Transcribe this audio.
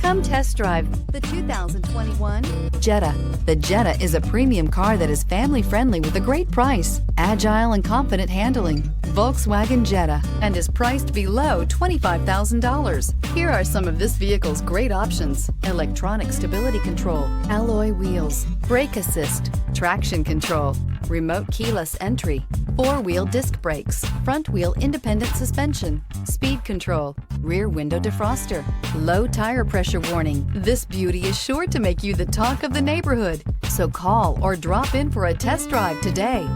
Come test drive the 2021 Jetta. The Jetta is a premium car that is family friendly with a great price, agile and confident handling. Volkswagen Jetta, and is priced below $25,000. Here are some of this vehicle's great options: electronic stability control, alloy wheels, brake assist, traction control, remote keyless entry, four-wheel disc brakes, front-wheel independent suspension, speed control, rear window defroster, low tire pressure warning. This beauty is sure to make you the talk of the neighborhood. So call or drop in for a test drive today.